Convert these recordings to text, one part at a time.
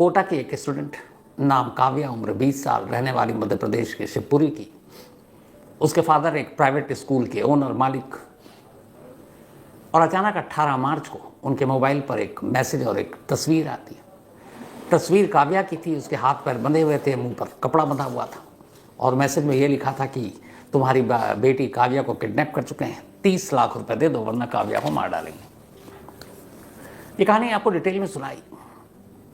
कोटा की एक स्टूडेंट, नाम काव्या, उम्र 20 साल, रहने वाली मध्य प्रदेश के शिवपुरी की। उसके फादर एक प्राइवेट स्कूल के ओनर, मालिक। और अचानक 18 मार्च को उनके मोबाइल पर एक मैसेज और एक तस्वीर आती है। तस्वीर काव्या की थी, उसके हाथ पैर बंधे हुए थे, मुंह पर कपड़ा बंधा हुआ था और मैसेज में ये लिखा था कि तुम्हारी बेटी काव्या को किडनैप कर चुके हैं, 30 लाख रुपए दे दो वरना काव्या को मार डालेंगे। ये कहानी आपको डिटेल में सुनाई।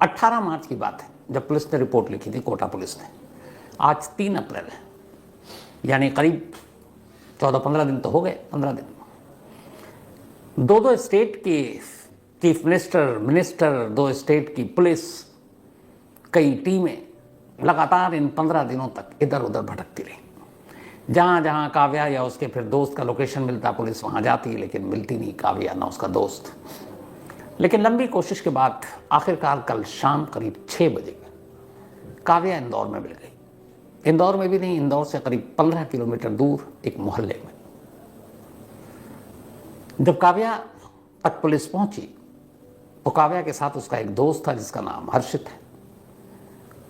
18 मार्च की बात है जब पुलिस ने रिपोर्ट लिखी थी, कोटा पुलिस ने। आज 3 अप्रैल है, यानी करीब 14-15 दिन तो हो गए। 15 दिन। दो स्टेट की चीफ मिनिस्टर, 2 स्टेट की पुलिस, कई टीमें लगातार इन 15 दिनों तक इधर उधर भटकती रही। जहाँ जहाँ काव्या या उसके फिर दोस्त का लोकेशन मिलता, पुलिस वहाँ जाती, लेकिन मिलती नहीं काव्या ना उसका दोस्त। लेकिन लंबी कोशिश के बाद आखिरकार कल शाम करीब 6 बजे काव्या इंदौर में मिल गई। इंदौर में भी नहीं, इंदौर से करीब 15 किलोमीटर दूर एक मोहल्ले में। जब काव्या तक पुलिस पहुंची तो काव्या के साथ उसका एक दोस्त था जिसका नाम हर्षित है।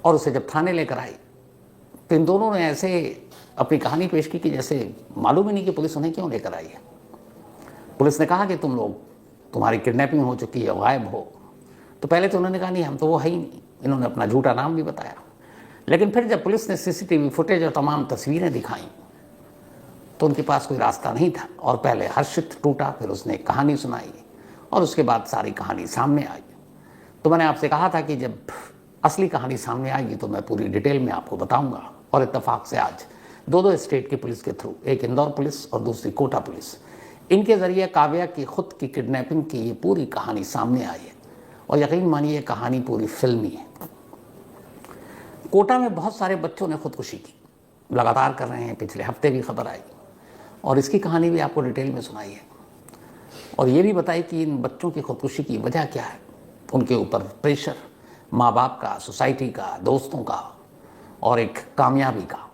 और उसे जब थाने लेकर आई तो इन दोनों ने ऐसे अपनी कहानी पेश की कि जैसे मालूम ही नहीं कि पुलिस उन्हें क्यों लेकर आई है। पुलिस ने कहा कि तुम्हारी किडनैपिंग हो चुकी है, गायब हो। तो पहले तो उन्होंने कहा नहीं, हम तो वो है ही नहीं। इन्होंने अपना झूठा नाम भी बताया। लेकिन फिर जब पुलिस ने सीसीटीवी फुटेज और तमाम तस्वीरें दिखाई तो उनके पास कोई रास्ता नहीं था। और पहले हर्षित टूटा, फिर उसने एक कहानी सुनाई और उसके बाद सारी कहानी सामने आई। तो मैंने आपसे कहा था कि जब असली कहानी सामने आएगी तो मैं पूरी डिटेल में आपको बताऊंगा। और इत्तेफाक से आज दो स्टेट की पुलिस के थ्रू, एक इंदौर पुलिस और दूसरी कोटा पुलिस, इनके जरिए काव्या की खुद की किडनैपिंग की ये पूरी कहानी सामने आई है। और यकीन मानिए ये कहानी पूरी फिल्मी है। कोटा में बहुत सारे बच्चों ने खुदकुशी की, लगातार कर रहे हैं। पिछले हफ्ते भी खबर आई और इसकी कहानी भी आपको डिटेल में सुनाई है। और ये भी बताई कि इन बच्चों की खुदकुशी की वजह क्या है। उनके ऊपर प्रेशर माँ बाप का, सोसाइटी का, दोस्तों का और एक कामयाबी का।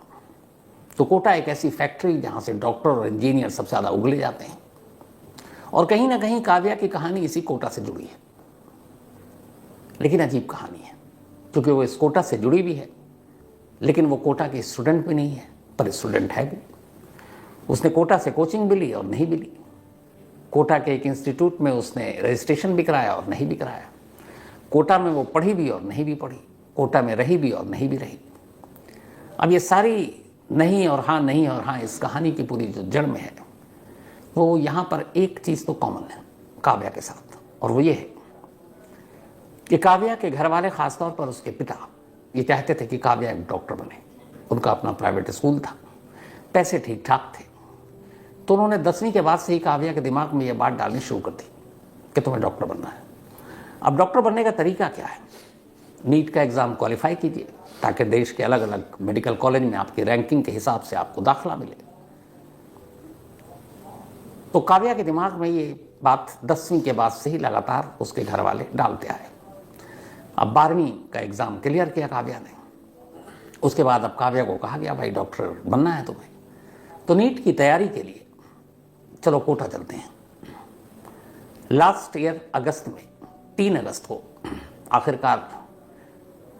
तो कोटा एक ऐसी फैक्ट्री जहाँ से डॉक्टर और इंजीनियर सबसे ज़्यादा उगले जाते हैं। और कहीं ना कहीं काव्या की कहानी इसी कोटा से जुड़ी है। लेकिन अजीब कहानी है, क्योंकि वो इस कोटा से जुड़ी भी है, लेकिन वो कोटा की स्टूडेंट भी नहीं है, पर स्टूडेंट है भी। उसने कोटा से कोचिंग भी ली और नहीं भी ली। कोटा के एक इंस्टीट्यूट में उसने रजिस्ट्रेशन भी कराया और नहीं भी कराया। कोटा में वो पढ़ी भी और नहीं भी पढ़ी। कोटा में रही भी और नहीं भी रही। अब ये सारी नहीं और हाँ, नहीं और हाँ, इस कहानी की पूरी जो जड़ में है, वो यहाँ पर एक चीज़ तो कॉमन है काव्या के साथ। और वो ये है कि काव्या के घर वाले, खासतौर पर उसके पिता, ये चाहते थे कि काव्या एक डॉक्टर बने। उनका अपना प्राइवेट स्कूल था, पैसे ठीक ठाक थे। तो उन्होंने 10वीं के बाद से ही काव्या के दिमाग में ये बात डालनी शुरू कर दी कि तुम्हें डॉक्टर बनना है। अब डॉक्टर बनने का तरीका क्या है? नीट का एग्ज़ाम क्वालिफाई कीजिए ताकि देश के अलग अलग मेडिकल कॉलेज में आपकी रैंकिंग के हिसाब से आपको दाखिला मिले। तो काव्या के दिमाग में ये बात 10वीं के बाद से ही लगातार उसके घर वाले डालते आए। अब 12वीं का एग्ज़ाम क्लियर किया काव्या ने। उसके बाद अब काव्या को कहा गया, भाई डॉक्टर बनना है तुम्हें, तो नीट की तैयारी के लिए चलो कोटा चलते हैं। लास्ट ईयर अगस्त में, 3 अगस्त को आखिरकार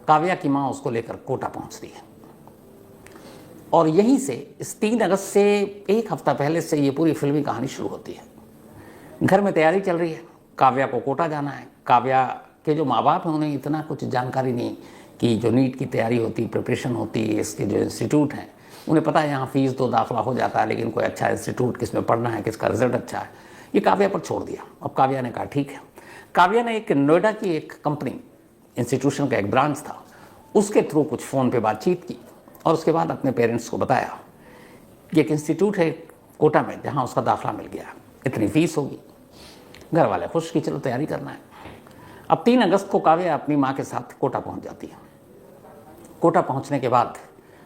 काव्या की माँ उसको लेकर कोटा पहुंचती है। और यहीं से, इस 3 अगस्त से 1 हफ्ता पहले से ये पूरी फिल्मी कहानी शुरू होती है। घर में तैयारी चल रही है, काव्या को कोटा जाना है। काव्या के जो माँ बाप हैं उन्हें इतना कुछ जानकारी नहीं कि जो नीट की तैयारी होती, प्रिपरेशन होती है, इसके जो इंस्टीट्यूट हैं, उन्हें पता है यहाँ फीस दो दाखिला हो जाता है, लेकिन कोई अच्छा इंस्टीट्यूट किस में पढ़ना है, किसका रिजल्ट अच्छा है, ये काव्या पर छोड़ दिया। अब काव्या ने कहा ठीक है। काव्या ने एक नोएडा की एक कंपनी, इंस्टीट्यूशन का एक ब्रांच था, उसके थ्रू कुछ फ़ोन पे बातचीत की और उसके बाद अपने पेरेंट्स को बताया कि एक इंस्टीट्यूट है कोटा में जहाँ उसका दाखिला मिल गया, इतनी फीस होगी। घर वाले खुश कि चलो तैयारी करना है। अब 3 अगस्त को काव्या अपनी माँ के साथ कोटा पहुँच जाती है। कोटा पहुँचने के बाद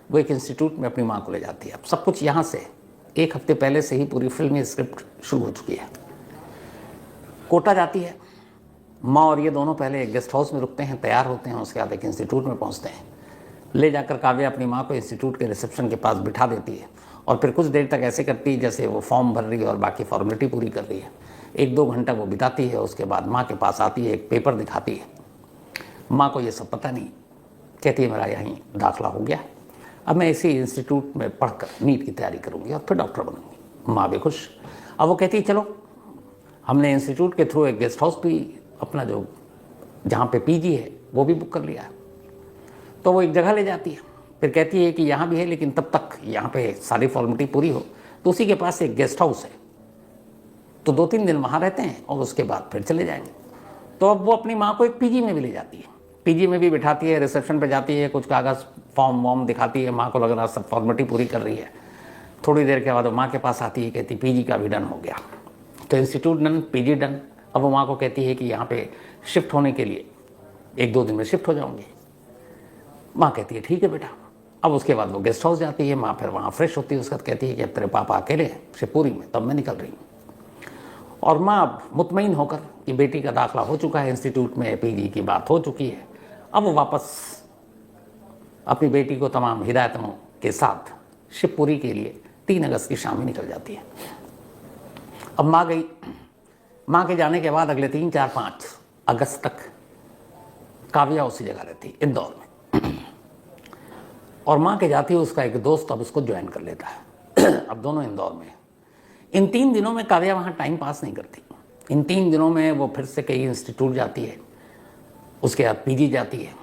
वो एक इंस्टीट्यूट में अपनी माँ को ले जाती है। अब सब कुछ यहाँ से 1 हफ्ते पहले से ही पूरी फिल्मी स्क्रिप्ट शुरू हो चुकी है। कोटा जाती है माँ और ये दोनों, पहले एक गेस्ट हाउस में रुकते हैं, तैयार होते हैं, उसके बाद एक इंस्टीट्यूट में पहुँचते हैं। ले जाकर काव्या अपनी माँ को इंस्टीट्यूट के रिसेप्शन के पास बिठा देती है और फिर कुछ देर तक ऐसे करती है जैसे वो फॉर्म भर रही है और बाकी फॉर्मेलिटी पूरी कर रही है। 1-2 घंटा वो बिताती है। उसके बाद माँ के पास आती है, एक पेपर दिखाती है। माँ को ये सब पता नहीं, कहती है मेरा यहीं दाखिला हो गया, अब मैं इसी इंस्टीट्यूट में पढ़कर नीट की तैयारी करूँगी और फिर डॉक्टर बनूँगी। माँ भी खुश। अब वो कहती है चलो, हमने इंस्टीट्यूट के थ्रू एक गेस्ट हाउस भी अपना जो जहाँ पे पीजी है वो भी बुक कर लिया। तो वो एक जगह ले जाती है, फिर कहती है कि यहाँ भी है लेकिन तब तक यहाँ पे सारी फॉर्मेलिटी पूरी हो, तो उसी के पास एक गेस्ट हाउस है, तो 2-3 दिन वहाँ रहते हैं और उसके बाद फिर चले जाएंगे। तो अब वो अपनी माँ को एक पीजी में भी ले जाती है, पीजी में भी बिठाती है, रिसेप्शन पे जाती है, कुछ कागज़ फॉर्म वॉर्म दिखाती है, माँ को लग रहा सब फॉर्मेलिटी पूरी कर रही है। थोड़ी देर के बाद वो माँ के पास आती है, कहती पीजी का भी डन हो गया। तो इंस्टीट्यूट डन, पीजी डन। अब वो माँ को कहती है कि यहाँ पे शिफ्ट होने के लिए 1-2 दिन में शिफ्ट हो जाऊँगी। माँ कहती है ठीक है बेटा। अब उसके बाद वो गेस्ट हाउस जाती है, माँ फिर वहाँ फ्रेश होती है, उसके बाद कहती है कि अब तेरे पापा अकेले हैं शिवपुरी में, तब मैं निकल रही हूँ। और माँ अब मुतमईन होकर कि बेटी का दाखिला हो चुका है इंस्टीट्यूट में, पीजी की बात हो चुकी है, अब वो वापस अपनी बेटी को तमाम हिदायतों के साथ शिवपुरी के लिए 3 अगस्त की शाम में निकल जाती है। अब माँ गई, माँ के जाने के बाद अगले 3, 4, 5 अगस्त तक काव्या उसी जगह रहती, इंदौर में। और माँ के जाती है उसका एक दोस्त अब उसको ज्वाइन कर लेता है। अब दोनों इंदौर में। इन 3 दिनों में काव्या वहाँ टाइम पास नहीं करती। इन 3 दिनों में वो फिर से कई इंस्टीट्यूट जाती है, उसके बाद पीजी जाती है,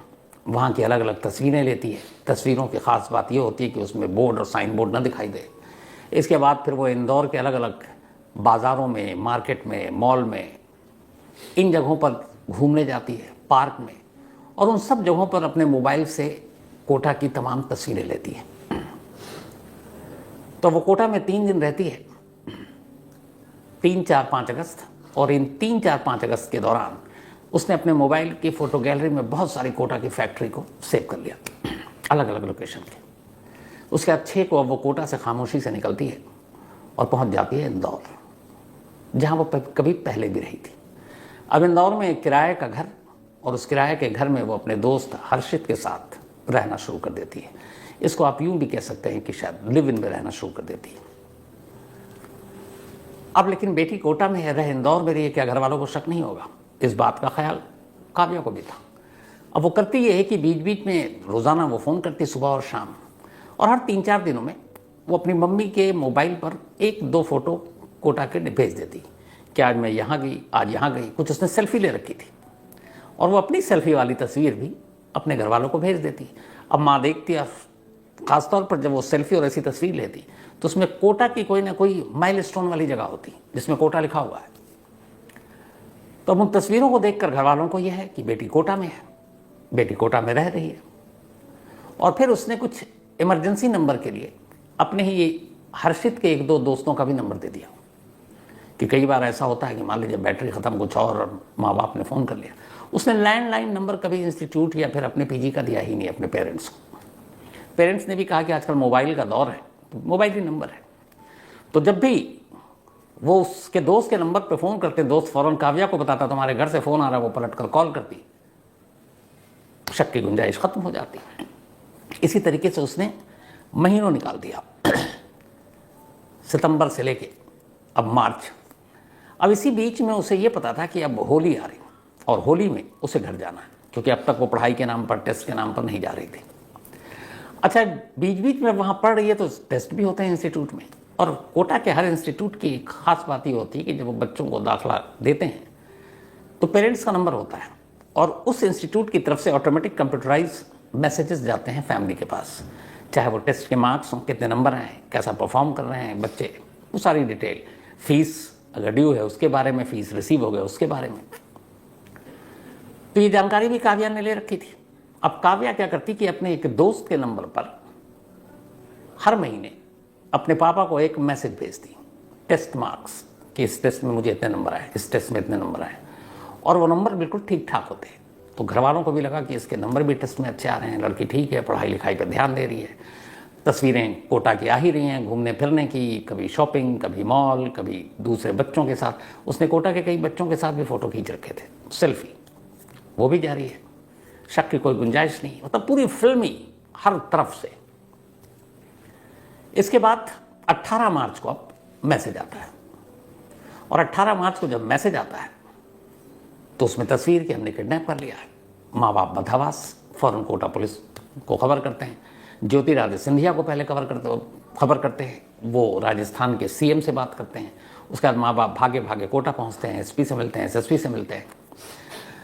वहाँ की अलग अलग तस्वीरें लेती है। तस्वीरों की ख़ास बात ये होती है कि उसमें बोर्ड और साइन बोर्ड ना दिखाई दे। इसके बाद फिर वो इंदौर के अलग अलग बाज़ारों में, मार्केट में, मॉल में, इन जगहों पर घूमने जाती है, पार्क में, और उन सब जगहों पर अपने मोबाइल से कोटा की तमाम तस्वीरें लेती है। तो वो कोटा में 3 दिन रहती है, 3, 4, 5 अगस्त। और इन 3, 4, 5 अगस्त के दौरान उसने अपने मोबाइल की फ़ोटो गैलरी में बहुत सारी कोटा की फैक्ट्री को सेव कर लिया, अलग अलग लोकेशन के। उसके बाद 6 को अब वो कोटा से खामोशी से निकलती है और पहुंच जाती है इंदौर, जहां वो कभी पहले भी रही थी। अब इंदौर में एक किराए का घर, और उस किराए के घर में वो अपने दोस्त हर्षित के साथ रहना शुरू कर देती है। इसको आप यूं भी कह सकते हैं कि शायद लिव इन में रहना शुरू कर देती है। अब लेकिन बेटी कोटा में है, रह इंदौर में रही है, क्या घर वालों को शक नहीं होगा? इस बात का ख्याल काव्या को भी था। अब वो करती ये है कि बीच बीच में रोज़ाना वो फ़ोन करती, सुबह और शाम, और हर 3-4 दिनों में वो अपनी मम्मी के मोबाइल पर 1-2 फ़ोटो कोटा के भेज देती कि आज मैं यहाँ गई, आज यहाँ गई। कुछ उसने सेल्फी ले रखी थी, और वो अपनी सेल्फी वाली तस्वीर भी अपने घर वालों को भेज देती। अब माँ देखती है, ख़ासतौर पर जब वो सेल्फी और ऐसी तस्वीर लेती तो उसमें कोटा की कोई ना कोई माइलस्टोन वाली जगह होती जिसमें कोटा लिखा हुआ है। तो अब उन तस्वीरों को देखकर घर वालों को यह है कि बेटी कोटा में है, बेटी कोटा में रह रही है। और फिर उसने कुछ इमरजेंसी नंबर के लिए अपने ही हर्षित के 1-2 दोस्तों का भी नंबर दे दिया कि कई बार ऐसा होता है कि मान लीजिए बैटरी ख़त्म कुछ और माँ बाप ने फ़ोन कर लिया। उसने लैंडलाइन नंबर कभी इंस्टीट्यूट या फिर अपने पीजी का दिया ही नहीं अपने पेरेंट्स को। पेरेंट्स ने भी कहा कि आजकल मोबाइल का दौर है, तो मोबाइल ही नंबर है। तो जब भी वो उसके दोस्त के नंबर पे फ़ोन करते, दोस्त फ़ौरन काव्या को बताता तुम्हारे घर से फ़ोन आ रहा है, वो पलट कर कॉल करती, शक की गुंजाइश ख़त्म हो जाती। इसी तरीके से उसने महीनों निकाल दिया, सितंबर से लेके अब मार्च। अब इसी बीच में उसे ये पता था कि अब होली आ रही और होली में उसे घर जाना है, क्योंकि अब तक वो पढ़ाई के नाम पर, टेस्ट के नाम पर नहीं जा रही थी। अच्छा, बीच बीच में वहाँ पढ़ रही है तो टेस्ट भी होते हैं इंस्टीट्यूट में, और कोटा के हर इंस्टीट्यूट की एक ख़ास बात ये होती है कि जब वो बच्चों को दाखिला देते हैं तो पेरेंट्स का नंबर होता है, और उस इंस्टीट्यूट की तरफ से ऑटोमेटिक कंप्यूटराइज मैसेजेस जाते हैं फैमिली के पास, चाहे वो टेस्ट के मार्क्स हों, कितने नंबर आए, कैसा परफॉर्म कर रहे हैं बच्चे, वो सारी डिटेल, फीस अगर ड्यू है उसके बारे में, फीस रिसीव हो गया उसके बारे में। तो ये जानकारी भी काव्या ने ले रखी थी। अब काव्या क्या करती कि अपने एक दोस्त के नंबर पर हर महीने अपने पापा को एक मैसेज भेजती, टेस्ट मार्क्स, कि इस टेस्ट में मुझे इतने नंबर आए, इस टेस्ट में इतने नंबर आए, और वो नंबर बिल्कुल ठीक ठाक होते। तो घर वालों को भी लगा कि इसके नंबर भी टेस्ट में अच्छे आ रहे हैं, लड़की ठीक है, पढ़ाई लिखाई पर ध्यान दे रही है, तस्वीरें कोटा की आ ही रही हैं, घूमने फिरने की, कभी शॉपिंग, कभी मॉल, कभी दूसरे बच्चों के साथ। उसने कोटा के कई बच्चों के साथ भी फ़ोटो खींच रखे थे, सेल्फी, वो भी जारी है, शक की कोई गुंजाइश नहीं, मतलब पूरी फिल्मी हर तरफ से। इसके बाद 18 मार्च को अब मैसेज आता है, और 18 मार्च को जब मैसेज आता है तो उसमें तस्वीर कि हमने किडनैप कर लिया है, माँ बाप बदहवास, फ़ौरन कोटा पुलिस को खबर करते हैं। ज्योतिरादित्य सिंधिया को पहले खबर करते हैं, वो राजस्थान के सीएम से बात करते हैं। उसके बाद माँ बाप भागे भागे कोटा पहुँचते हैं, एसपी से मिलते हैं, एसएसपी से मिलते हैं।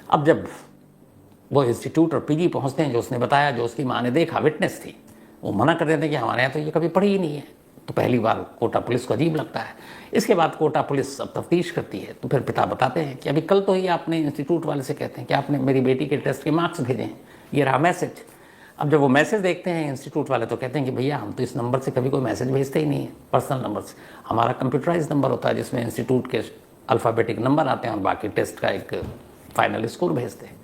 अब जब वो इंस्टीट्यूट और पीजी पहुँचते हैं, जो उसने बताया, जो उसकी माँ ने देखा, विटनेस थी, वो मना कर देते हैं कि हमारे यहाँ तो ये कभी पढ़ी ही नहीं है। तो पहली बार कोटा पुलिस को अजीब लगता है। इसके बाद कोटा पुलिस अब तफ्तीश करती है, तो फिर पिता बताते हैं कि अभी कल तो ही आपने इंस्टीट्यूट वाले से कहते हैं कि आपने मेरी बेटी के टेस्ट के मार्क्स भेजे हैं, ये रहा मैसेज। अब जब वो मैसेज देखते हैं इंस्टीट्यूट वाले, तो कहते हैं कि भैया हम तो इस नंबर से कभी कोई मैसेज भेजते ही नहीं है, पर्सनल नंबर से। हमारा कंप्यूटराइज नंबर होता है जिसमें इंस्टीट्यूट के अल्फ़ाबेटिक नंबर आते हैं और बाकी टेस्ट का एक फाइनल स्कोर भेजते हैं।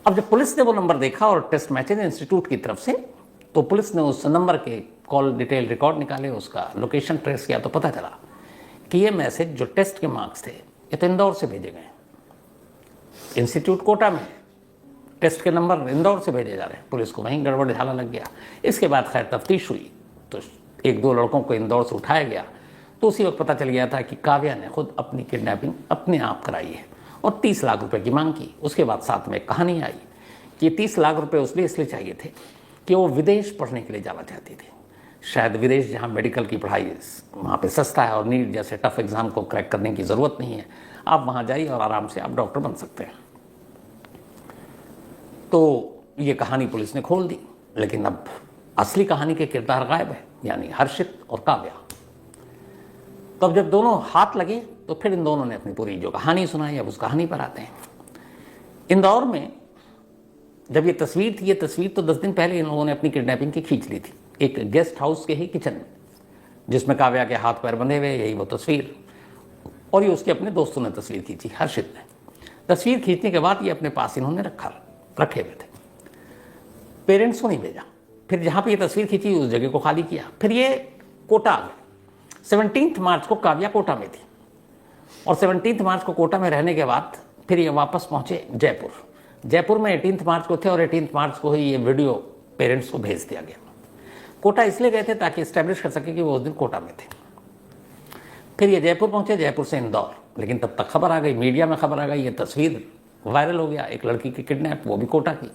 अब जब पुलिस ने वो नंबर देखा और टेस्ट मैसेज इंस्टीट्यूट की तरफ से, तो पुलिस ने उस नंबर के कॉल डिटेल रिकॉर्ड निकाले, उसका लोकेशन ट्रेस किया, तो पता चला कि ये मैसेज जो टेस्ट के मार्क्स थे, ये तो इंदौर से भेजे गए। इंस्टीट्यूट कोटा में, टेस्ट के नंबर इंदौर से भेजे जा रहे हैं। पुलिस को वहीं गड़बड़ झाला लग गया। इसके बाद खैर तफ्तीश हुई, तो एक दो लड़कों को इंदौर से उठाया गया। तो उसी वक्त पता चल गया था कि काव्या ने खुद अपनी किडनैपिंग अपने आप कराई है और 30 लाख रुपए की मांग की। उसके बाद साथ में कहानी आई कि 30 लाख रुपए उसने इसलिए चाहिए थे कि वो विदेश पढ़ने के लिए जाना चाहती थी। शायद विदेश जहाँ मेडिकल की पढ़ाई वहाँ पे सस्ता है और नीट जैसे टफ एग्ज़ाम को क्रैक करने की ज़रूरत नहीं है, आप वहाँ जाइए और आराम से आप डॉक्टर बन सकते हैं। तो ये कहानी पुलिस ने खोल दी, लेकिन अब असली कहानी के किरदार गायब है, यानी हर्षित और काव्या। तो अब जब दोनों हाथ लगे, तो फिर इन दोनों ने अपनी पूरी जो कहानी सुनाई। अब उस कहानी पर आते हैं। इंदौर में जब ये तस्वीर थी, ये तस्वीर तो 10 दिन पहले इन लोगों ने अपनी किडनैपिंग की खींच ली थी, एक गेस्ट हाउस के ही किचन में, जिसमें काव्या के हाथ पैर बंधे हुए, यही वो तस्वीर। और ये उसके अपने दोस्तों ने तस्वीर खींची, हर्षित ने। तस्वीर खींचने के बाद ये अपने पास इन्होंने रखे हुए थे, पेरेंट्स को नहीं भेजा। फिर जहाँ पे ये तस्वीर खींची उस जगह को खाली किया। फिर ये कोटा आ गए। 17 मार्च को काव्या कोटा में थी और 17 मार्च को कोटा में रहने के बाद फिर ये वापस पहुंचे जयपुर। जयपुर में 18 मार्च को थे और 18 मार्च को ही ये वीडियो पेरेंट्स को भेज दिया गया। कोटा इसलिए गए थे ताकि इस्टेब्लिश कर सके कि वो उस दिन कोटा में थे। फिर ये जयपुर पहुंचे, जयपुर से इंदौर। लेकिन तब तक खबर आ गई, मीडिया में खबर आ गई, ये तस्वीर वायरल हो गया, एक लड़की की किडनैप, वो भी कोटा की।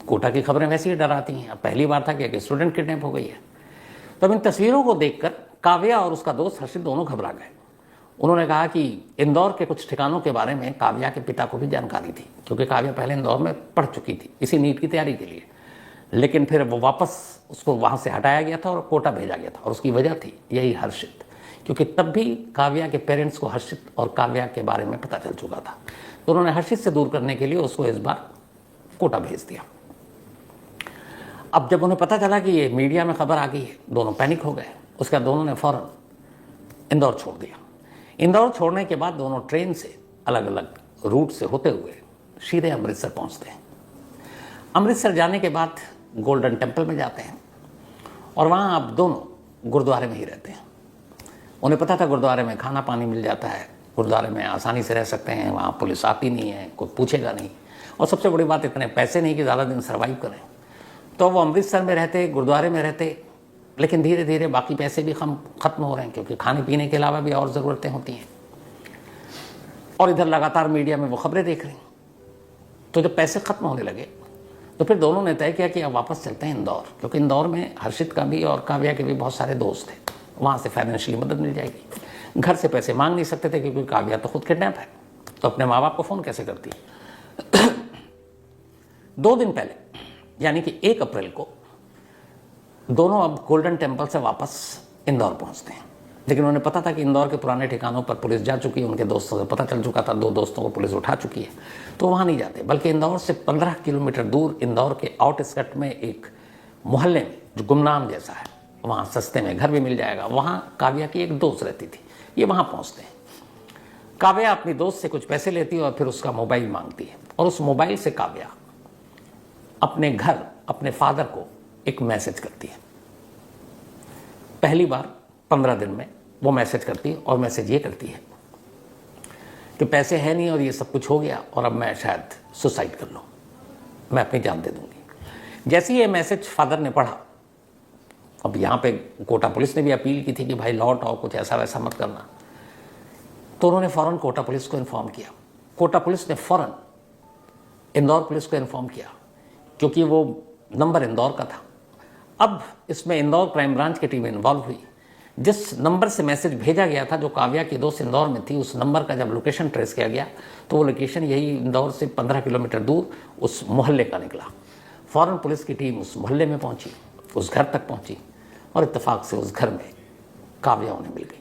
कोटा की खबरें वैसे ही डराती हैं। अब पहली बार था कि एक स्टूडेंट किडनैप हो गई है। तब इन तस्वीरों को देखकर काव्या और उसका दोस्त हर्षित दोनों घबरा गए। उन्होंने कहा कि इंदौर के कुछ ठिकानों के बारे में काव्या के पिता को भी जानकारी थी, क्योंकि काव्या पहले इंदौर में पढ़ चुकी थी इसी नीट की तैयारी के लिए। लेकिन फिर वो वापस उसको वहाँ से हटाया गया था और कोटा भेजा गया था, और उसकी वजह थी यही हर्षित, क्योंकि तब भी काव्या के पेरेंट्स को हर्षित और काव्या के बारे में पता चल चुका था। तो उन्होंने हर्षित से दूर करने के लिए उसको इस बार कोटा भेज दिया। अब जब उन्हें पता चला कि ये मीडिया में खबर आ गई है, दोनों पैनिक हो गए। उसके बाद दोनों ने फौरन इंदौर छोड़ दिया। इंदौर छोड़ने के बाद दोनों ट्रेन से अलग अलग रूट से होते हुए सीधे अमृतसर पहुंचते हैं। अमृतसर जाने के बाद गोल्डन टेम्पल में जाते हैं और वहाँ अब दोनों गुरुद्वारे में ही रहते हैं। उन्हें पता था गुरुद्वारे में खाना पानी मिल जाता है, गुरुद्वारे में आसानी से रह सकते हैं, वहाँ पुलिस आती नहीं है, कोई पूछेगा नहीं, और सबसे बड़ी बात इतने पैसे नहीं कि ज़्यादा दिन सर्वाइव करें। तो वो अमृतसर में रहते, गुरुद्वारे में रहते, लेकिन धीरे धीरे बाकी पैसे भी खत्म हो रहे हैं, क्योंकि खाने पीने के अलावा भी और ज़रूरतें होती हैं। और इधर लगातार मीडिया में वो खबरें देख रही। तो जब पैसे खत्म होने लगे तो फिर दोनों ने तय किया कि अब वापस चलते हैं इंदौर, क्योंकि इंदौर में हर्षित का भी और काव्या के भी बहुत सारे दोस्त थे, वहाँ से फाइनेंशियली मदद मिल जाएगी। घर से पैसे मांग नहीं सकते थे क्योंकि काव्या तो खुद किडनैप है, तो अपने माँ बाप को फ़ोन कैसे करती। 2 दिन पहले यानी कि 1 अप्रैल को दोनों अब गोल्डन टेम्पल से वापस इंदौर पहुंचते हैं। लेकिन उन्हें पता था कि इंदौर के पुराने ठिकानों पर पुलिस जा चुकी है, उनके दोस्तों से पता चल चुका था, 2 दोस्तों को पुलिस उठा चुकी है, तो वहाँ नहीं जाते, बल्कि इंदौर से 15 किलोमीटर दूर इंदौर के आउटस्कर्ट में एक मोहल्ले में जो गुमनाम जैसा है, वहाँ सस्ते में घर भी मिल जाएगा, वहाँ काव्या की एक दोस्त रहती थी। ये वहाँ पहुँचते हैं। काव्या अपनी दोस्त से कुछ पैसे लेती है और फिर उसका मोबाइल मांगती है, और उस मोबाइल से काव्या अपने घर अपने फादर को एक मैसेज करती है। पहली बार 15 दिन में वो मैसेज करती है, और मैसेज ये करती है कि पैसे है नहीं और ये सब कुछ हो गया और अब मैं शायद सुसाइड कर लूँ, मैं अपनी जान दे दूंगी। जैसे ही ये मैसेज फादर ने पढ़ा, अब यहाँ पे कोटा पुलिस ने भी अपील की थी कि भाई लौट आओ, कुछ ऐसा वैसा मत करना, तो उन्होंने फ़ौरन कोटा पुलिस को इन्फॉर्म किया। कोटा पुलिस ने फ़ौरन इंदौर पुलिस को इन्फॉर्म किया, क्योंकि वो नंबर इंदौर का था। अब इसमें इंदौर क्राइम ब्रांच की टीम इन्वॉल्व हुई। जिस नंबर से मैसेज भेजा गया था, जो काव्या की दोस्त इंदौर में थी, उस नंबर का जब लोकेशन ट्रेस किया गया तो वो लोकेशन यही इंदौर से 15 किलोमीटर दूर उस मोहल्ले का निकला। फौरन पुलिस की टीम उस मोहल्ले में पहुंची, उस घर तक पहुंची और इत्तेफाक से उस घर में काव्या उन्हें मिल गई।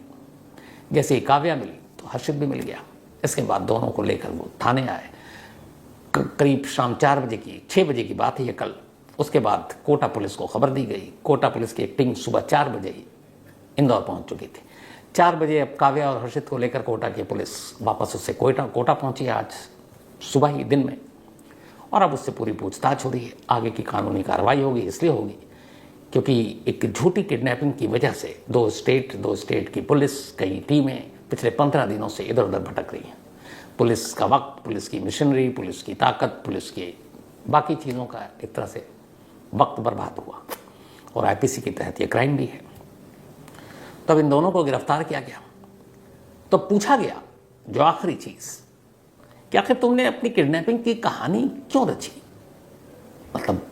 जैसे ही काव्या मिली तो हर्षित भी मिल गया। इसके बाद दोनों को लेकर वो थाने आए। करीब शाम 6 बजे की बात है ये कल। उसके बाद कोटा पुलिस को खबर दी गई। कोटा पुलिस की एक टीम सुबह 4 बजे ही इंदौर पहुंच चुकी थी। 4 बजे अब काव्या और हर्षित को लेकर कोटा की पुलिस वापस उससे कोटा पहुंची आज सुबह ही दिन में, और अब उससे पूरी पूछताछ हो रही है। आगे की कानूनी कार्रवाई होगी, इसलिए होगी क्योंकि एक झूठी किडनैपिंग की वजह से दो स्टेट की पुलिस, कई टीमें पिछले 15 दिनों से इधर उधर भटक रही हैं। पुलिस का वक्त, पुलिस की मिशनरी, पुलिस की ताकत, पुलिस की बाकी चीज़ों का एक तरह से वक्त बर्बाद हुआ, और आईपीसी के तहत ये क्राइम भी है। तब इन दोनों को गिरफ्तार किया गया। तो पूछा गया जो आखिरी चीज कि आखिर तुमने अपनी किडनैपिंग की कहानी क्यों रची? मतलब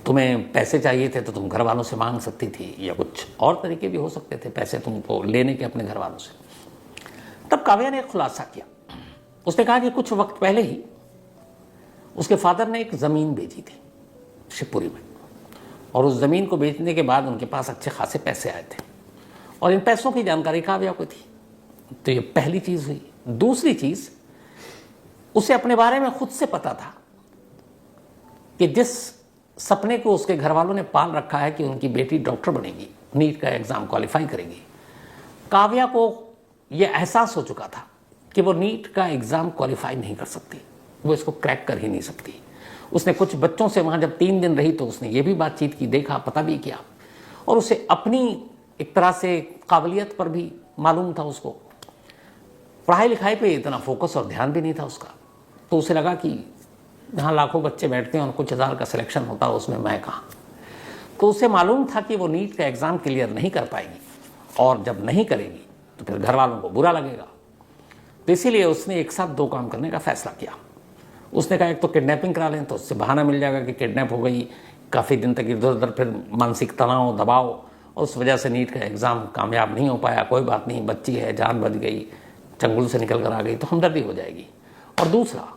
तुम्हें पैसे चाहिए थे तो तुम घर वालों से मांग सकती थी, या कुछ और तरीके भी हो सकते थे पैसे तुमको लेने के अपने घर वालों से। तब काव्या ने एक खुलासा किया। उसने कहा कि कुछ वक्त पहले ही उसके फादर ने एक ज़मीन बेची थी शिवपुरी में, और उस ज़मीन को बेचने के बाद उनके पास अच्छे खासे पैसे आए थे, और इन पैसों की जानकारी काव्या को थी। तो ये पहली चीज़ हुई। दूसरी चीज़, उसे अपने बारे में खुद से पता था कि जिस सपने को उसके घर वालों ने पाल रखा है कि उनकी बेटी डॉक्टर बनेगी, नीट का एग्ज़ाम क्वालिफाई करेगी, काव्या को यह एहसास हो चुका था कि वो नीट का एग्ज़ाम क्वालिफाई नहीं कर सकती, वो इसको क्रैक कर ही नहीं सकती। उसने कुछ बच्चों से वहाँ जब 3 दिन रही तो उसने ये भी बातचीत की, देखा, पता भी किया, और उसे अपनी एक तरह से काबिलियत पर भी मालूम था। उसको पढ़ाई लिखाई पे इतना फोकस और ध्यान भी नहीं था उसका। तो उसे लगा कि यहाँ लाखों बच्चे बैठते हैं और कुछ हज़ार का सिलेक्शन होता है, उसमें मैं कहाँ। तो उसे मालूम था कि वो नीट का एग्ज़ाम क्लियर नहीं कर पाएगी, और जब नहीं करेगी तो फिर घर वालों को बुरा लगेगा। तो इसीलिए उसने एक साथ 2 काम करने का फैसला किया। उसने कहा एक तो किडनैपिंग करा लें तो उससे बहाना मिल जाएगा कि किडनैप हो गई, काफ़ी दिन तक इधर उधर, फिर मानसिक तनाव, दबाव, और उस वजह से नीट का एग्ज़ाम कामयाब नहीं हो पाया। कोई बात नहीं, बच्ची है, जान बच गई, चंगुल से निकल कर आ गई, तो हमदर्दी हो जाएगी। और दूसरा,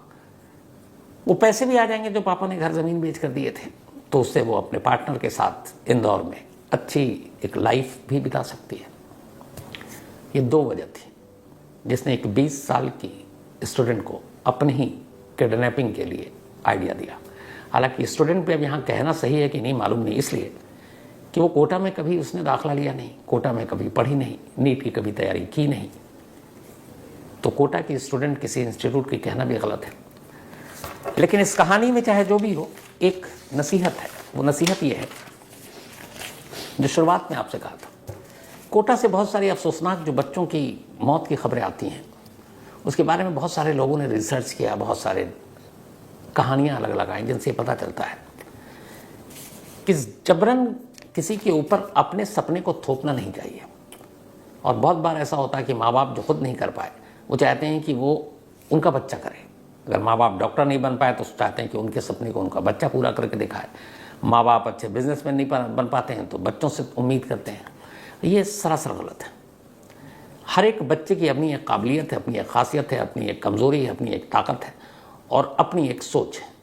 वो पैसे भी आ जाएंगे जो पापा ने घर ज़मीन बेच कर दिए थे, तो उससे वो अपने पार्टनर के साथ इंदौर में अच्छी एक लाइफ भी बिता सकती है। ये 2 वजह थी जिसने एक 20 साल की स्टूडेंट को अपने ही किडनैपिंग के लिए आइडिया दिया। हालांकि स्टूडेंट पे अब यहाँ कहना सही है कि नहीं मालूम नहीं, इसलिए कि वो कोटा में कभी उसने दाखिला लिया नहीं, कोटा में कभी पढ़ी नहीं, नीट की कभी तैयारी की नहीं। तो कोटा की स्टूडेंट किसी इंस्टीट्यूट की कहना भी गलत है। लेकिन इस कहानी में चाहे जो भी हो, एक नसीहत है। वो नसीहत ये है जो शुरुआत में आपसे कहा था। कोटा से बहुत सारी अफसोसनाक जो बच्चों की मौत की खबरें आती हैं, उसके बारे में बहुत सारे लोगों ने रिसर्च किया, बहुत सारे कहानियां अलग अलग आई, जिनसे पता चलता है कि जबरन किसी के ऊपर अपने सपने को थोपना नहीं चाहिए। और बहुत बार ऐसा होता है कि माँ बाप जो खुद नहीं कर पाए, वो चाहते हैं कि वो उनका बच्चा करे। अगर माँ बाप डॉक्टर नहीं बन पाए तो चाहते हैं कि उनके सपने को उनका बच्चा पूरा करके दिखाए। माँ बाप अच्छे बिजनेसमैन नहीं बन पाते हैं तो बच्चों से उम्मीद करते हैं। ये सरासर गलत है। हर एक बच्चे की अपनी एक काबिलियत है, अपनी एक खासियत है, अपनी एक कमज़ोरी है, अपनी एक ताकत है, और अपनी एक सोच है।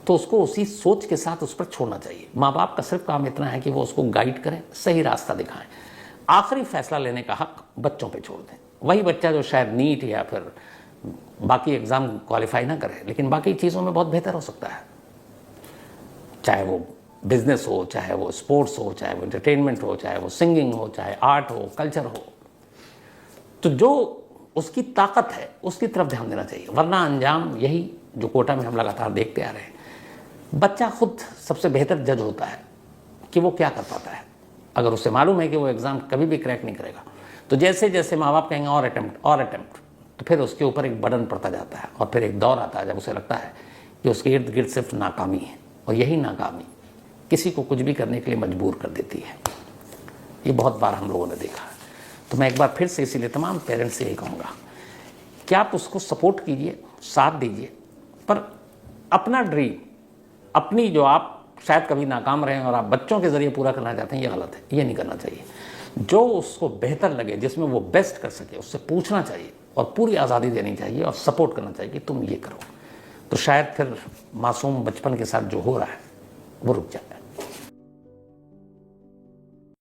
तो उसको उसी सोच के साथ उस पर छोड़ना चाहिए। माँ बाप का सिर्फ काम इतना है कि वो उसको गाइड करें, सही रास्ता दिखाएं। आखिरी फैसला लेने का हक बच्चों पे छोड़ दें। वही बच्चा जो शायद नीट या फिर बाकी एग्ज़ाम क्वालिफाई ना करे, लेकिन बाकी चीज़ों में बहुत बेहतर हो सकता है, चाहे वो बिजनेस हो, चाहे वो स्पोर्ट्स हो, चाहे वो एंटरटेनमेंट हो, चाहे वो सिंगिंग हो, चाहे आर्ट हो, कल्चर हो। तो जो उसकी ताकत है उसकी तरफ ध्यान देना चाहिए, वरना अंजाम यही जो कोटा में हम लगातार देखते आ रहे हैं। बच्चा खुद सबसे बेहतर जज होता है कि वो क्या कर पाता है। अगर उसे मालूम है कि वो एग्ज़ाम कभी भी क्रैक नहीं करेगा, तो जैसे जैसे माँ बाप कहेंगे और अटेम्प्ट, तो फिर उसके ऊपर एक बर्डन पड़ता जाता है, और फिर एक दौर आता है जब उसे लगता है कि उसके इर्द गिर्द सिर्फ नाकामी है, और यही नाकामी किसी को कुछ भी करने के लिए मजबूर कर देती है। ये बहुत बार हम लोगों ने देखा है। तो मैं एक बार फिर से इसीलिए तमाम पेरेंट्स से यही कहूँगा कि आप उसको सपोर्ट कीजिए, साथ दीजिए, पर अपना ड्रीम, अपनी जो आप शायद कभी नाकाम रहे हैं और आप बच्चों के ज़रिए पूरा करना चाहते हैं, ये गलत है, ये नहीं करना चाहिए। जो उसको बेहतर लगे, जिसमें वो बेस्ट कर सके, उससे पूछना चाहिए और पूरी आज़ादी देनी चाहिए और सपोर्ट करना चाहिए कि तुम ये करो। तो शायद फिर मासूम बचपन के साथ जो हो रहा है वो रुक जाए।